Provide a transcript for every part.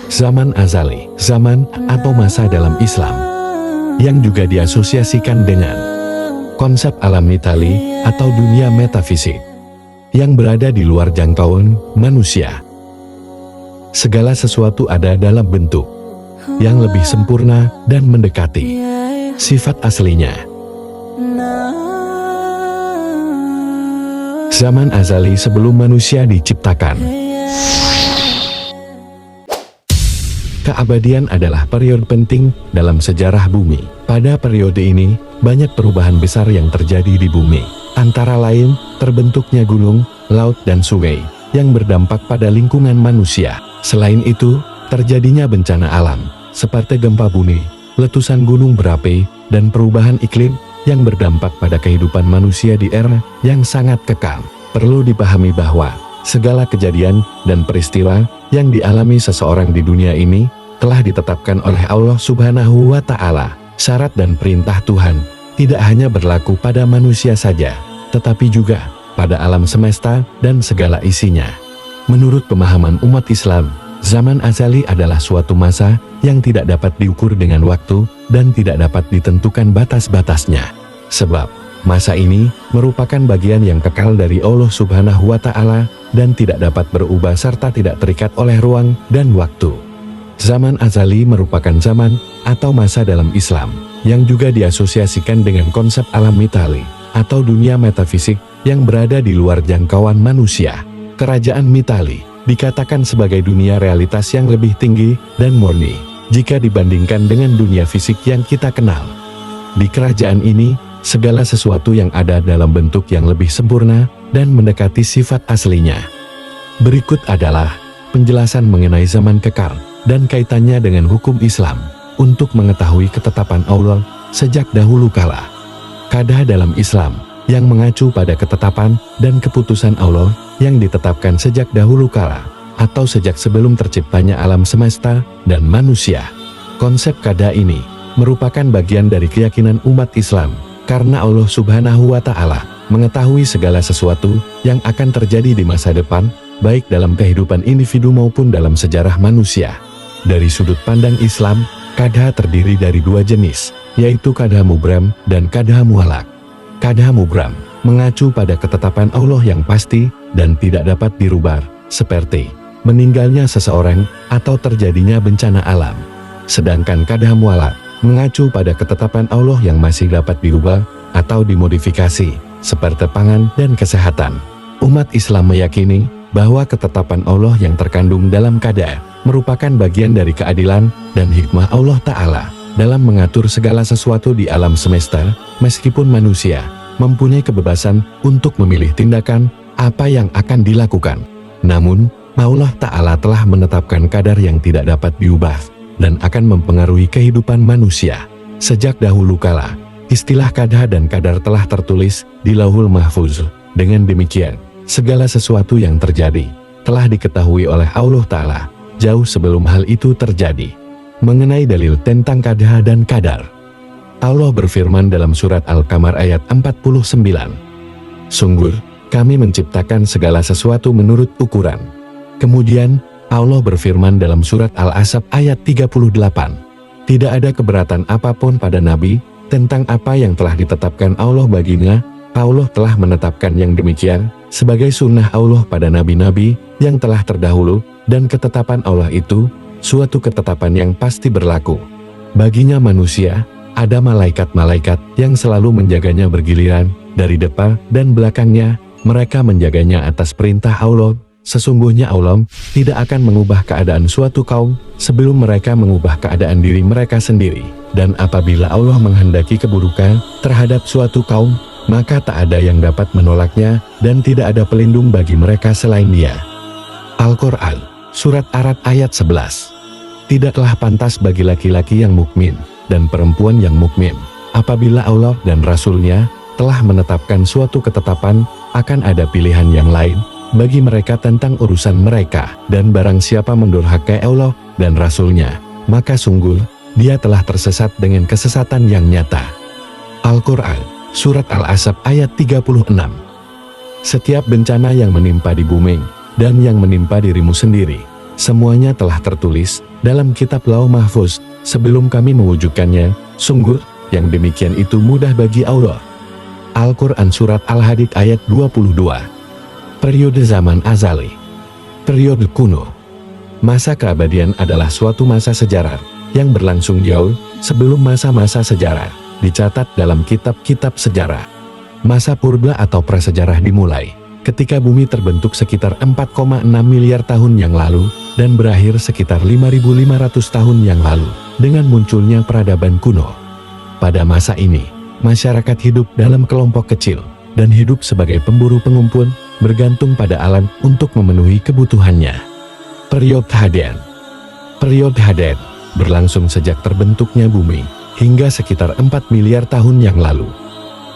Zaman azali, zaman atau masa dalam Islam, yang juga diasosiasikan dengan konsep alam mitali atau dunia metafisik, yang berada di luar jangkauan manusia. Segala sesuatu ada dalam bentuk yang lebih sempurna dan mendekati sifat aslinya. Zaman azali sebelum manusia diciptakan. Keabadian adalah periode penting dalam sejarah bumi. Pada periode ini, banyak perubahan besar yang terjadi di bumi. Antara lain, terbentuknya gunung, laut, dan sungai yang berdampak pada lingkungan manusia. Selain itu, terjadinya bencana alam, seperti gempa bumi, letusan gunung berapi, dan perubahan iklim yang berdampak pada kehidupan manusia di era yang sangat kekal. Perlu dipahami bahwa segala kejadian dan peristiwa yang dialami seseorang di dunia ini telah ditetapkan oleh Allah Subhanahu wa Ta'ala. Syarat dan perintah Tuhan tidak hanya berlaku pada manusia saja, tetapi juga pada alam semesta dan segala isinya. Menurut pemahaman umat Islam, zaman azali adalah suatu masa yang tidak dapat diukur dengan waktu dan tidak dapat ditentukan batas-batasnya. Sebab masa ini merupakan bagian yang kekal dari Allah Subhanahu wa Ta'ala dan tidak dapat berubah serta tidak terikat oleh ruang dan waktu. Zaman azali merupakan zaman atau masa dalam Islam yang juga diasosiasikan dengan konsep alam mitali atau dunia metafisik yang berada di luar jangkauan manusia. Kerajaan mitali dikatakan sebagai dunia realitas yang lebih tinggi dan murni jika dibandingkan dengan dunia fisik yang kita kenal. Di kerajaan ini, segala sesuatu yang ada dalam bentuk yang lebih sempurna dan mendekati sifat aslinya. Berikut adalah penjelasan mengenai zaman kekal dan kaitannya dengan hukum Islam untuk mengetahui ketetapan Allah sejak dahulu kala. Qada dalam Islam yang mengacu pada ketetapan dan keputusan Allah yang ditetapkan sejak dahulu kala atau sejak sebelum terciptanya alam semesta dan manusia. Konsep qada ini merupakan bagian dari keyakinan umat Islam karena Allah Subhanahu wa Ta'ala mengetahui segala sesuatu yang akan terjadi di masa depan, baik dalam kehidupan individu maupun dalam sejarah manusia. Dari sudut pandang Islam, qada terdiri dari dua jenis, yaitu qada mubram dan qada muallaq. Qada mubram mengacu pada ketetapan Allah yang pasti dan tidak dapat dirubah, seperti meninggalnya seseorang atau terjadinya bencana alam. Sedangkan qada muallaq mengacu pada ketetapan Allah yang masih dapat dirubah atau dimodifikasi, seperti pangan dan kesehatan. Umat Islam meyakini bahwa ketetapan Allah yang terkandung dalam qada merupakan bagian dari keadilan dan hikmah Allah Ta'ala dalam mengatur segala sesuatu di alam semesta, meskipun manusia mempunyai kebebasan untuk memilih tindakan apa yang akan dilakukan. Namun, Allah Ta'ala telah menetapkan qadar yang tidak dapat diubah dan akan mempengaruhi kehidupan manusia. Sejak dahulu kala, istilah qada dan qadar telah tertulis di Lauhul Mahfuz. Dengan demikian, segala sesuatu yang terjadi telah diketahui oleh Allah Ta'ala jauh sebelum hal itu terjadi. Mengenai dalil tentang qada dan qadar, Allah berfirman dalam surat Al-Qamar ayat 49, "Sungguh, kami menciptakan segala sesuatu menurut ukuran." Kemudian, Allah berfirman dalam surat Al-Ahzab ayat 38, "Tidak ada keberatan apapun pada Nabi tentang apa yang telah ditetapkan Allah baginya. Allah telah menetapkan yang demikian sebagai sunnah Allah pada nabi-nabi yang telah terdahulu, dan ketetapan Allah itu suatu ketetapan yang pasti berlaku. Baginya manusia, ada malaikat-malaikat yang selalu menjaganya bergiliran dari depan dan belakangnya, mereka menjaganya atas perintah Allah. Sesungguhnya Allah tidak akan mengubah keadaan suatu kaum sebelum mereka mengubah keadaan diri mereka sendiri. Dan apabila Allah menghendaki keburukan terhadap suatu kaum, maka tak ada yang dapat menolaknya dan tidak ada pelindung bagi mereka selain Dia." Al-Quran, Surat Ar-Ra'd ayat 11. Tidaklah pantas bagi laki-laki yang mukmin dan perempuan yang mukmin, apabila Allah dan Rasul-Nya telah menetapkan suatu ketetapan, akan ada pilihan yang lain bagi mereka tentang urusan mereka, dan barang siapa mendurhakai Allah dan Rasul-Nya, maka sungguh dia telah tersesat dengan kesesatan yang nyata. Al-Quran, Surat Al-Ahzab ayat 36. Setiap bencana yang menimpa di bumi dan yang menimpa dirimu sendiri, Semuanya telah tertulis dalam kitab Lauh Mahfuz sebelum kami mewujudkannya. Sungguh, yang demikian itu mudah bagi Allah. Al-Quran Surat Al-Hadid ayat 22. Periode zaman azali. Periode kuno. Masa keabadian adalah suatu masa sejarah yang berlangsung jauh sebelum masa-masa sejarah dicatat dalam kitab-kitab sejarah. Masa purba atau prasejarah dimulai ketika bumi terbentuk sekitar 4,6 miliar tahun yang lalu dan berakhir sekitar 5.500 tahun yang lalu dengan munculnya peradaban kuno. Pada masa ini, masyarakat hidup dalam kelompok kecil dan hidup sebagai pemburu pengumpul, bergantung pada alam untuk memenuhi kebutuhannya. Periode Hadean. Periode Hadean berlangsung sejak terbentuknya bumi hingga sekitar 4 miliar tahun yang lalu.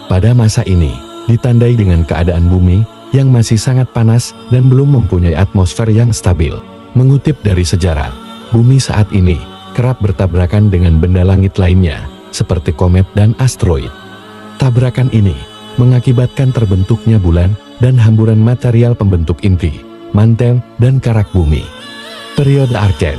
Pada masa ini, ditandai dengan keadaan bumi yang masih sangat panas dan belum mempunyai atmosfer yang stabil. Mengutip dari sejarah, bumi saat ini kerap bertabrakan dengan benda langit lainnya, seperti komet dan asteroid. Tabrakan ini mengakibatkan terbentuknya bulan dan hamburan material pembentuk inti, mantel, dan karak bumi. Periode Archean.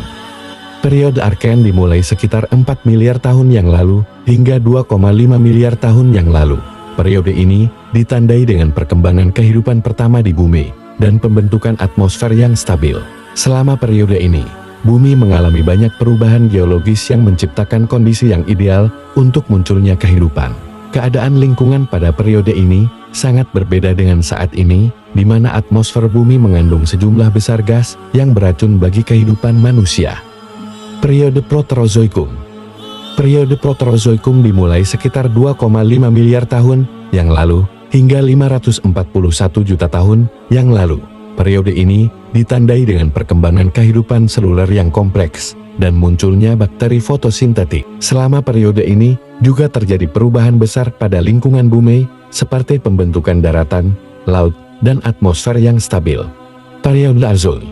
Periode Archean dimulai sekitar 4 miliar tahun yang lalu hingga 2,5 miliar tahun yang lalu. Periode ini ditandai dengan perkembangan kehidupan pertama di bumi dan pembentukan atmosfer yang stabil. Selama periode ini, bumi mengalami banyak perubahan geologis yang menciptakan kondisi yang ideal untuk munculnya kehidupan. Keadaan lingkungan pada periode ini sangat berbeda dengan saat ini, di mana atmosfer bumi mengandung sejumlah besar gas yang beracun bagi kehidupan manusia. Periode Proterozoikum. Periode Proterozoikum dimulai sekitar 2,5 miliar tahun yang lalu hingga 541 juta tahun yang lalu. Periode ini ditandai dengan perkembangan kehidupan seluler yang kompleks dan munculnya bakteri fotosintetik. Selama periode ini juga terjadi perubahan besar pada lingkungan bumi, seperti pembentukan daratan, laut, dan atmosfer yang stabil. Periode Azoi.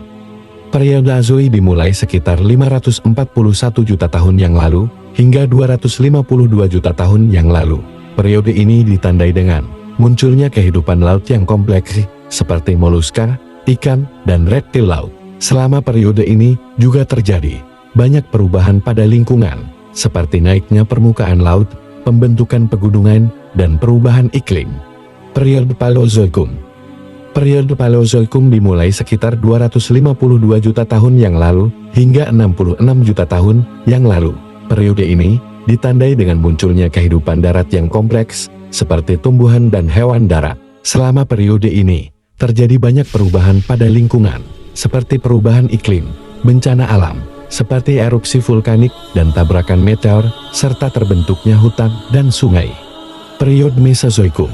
Periode Azoi dimulai sekitar 541 juta tahun yang lalu hingga 252 juta tahun yang lalu. Periode ini ditandai dengan munculnya kehidupan laut yang kompleks seperti moluska, ikan, dan reptil laut. Selama periode ini juga terjadi banyak perubahan pada lingkungan, seperti naiknya permukaan laut, pembentukan pegunungan, dan perubahan iklim. Periode Paleozoikum. Periode Paleozoikum dimulai sekitar 252 juta tahun yang lalu hingga 66 juta tahun yang lalu. Periode ini ditandai dengan munculnya kehidupan darat yang kompleks, seperti tumbuhan dan hewan darat. Selama periode ini, terjadi banyak perubahan pada lingkungan, seperti perubahan iklim, bencana alam, seperti erupsi vulkanik dan tabrakan meteor, serta terbentuknya hutan dan sungai. Periode Mesozoikum.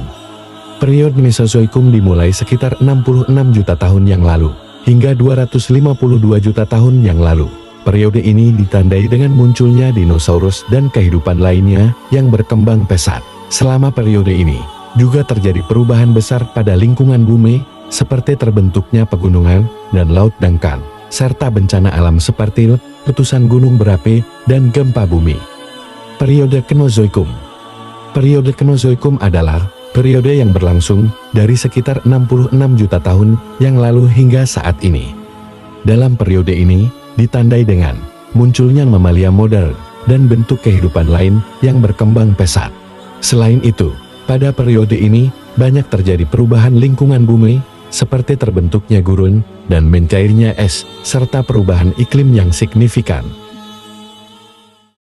Periode Mesozoikum dimulai sekitar 66 juta tahun yang lalu, hingga 252 juta tahun yang lalu. Periode ini ditandai dengan munculnya dinosaurus dan kehidupan lainnya yang berkembang pesat. Selama periode ini, juga terjadi perubahan besar pada lingkungan bumi, seperti terbentuknya pegunungan dan laut dangkal, serta bencana alam seperti letusan gunung berapi dan gempa bumi. Periode Kenozoikum. Periode Kenozoikum adalah periode yang berlangsung dari sekitar 66 juta tahun yang lalu hingga saat ini. Dalam periode ini, ditandai dengan munculnya mamalia modern dan bentuk kehidupan lain yang berkembang pesat. Selain itu, pada periode ini, banyak terjadi perubahan lingkungan bumi, seperti terbentuknya gurun dan mencairnya es, serta perubahan iklim yang signifikan.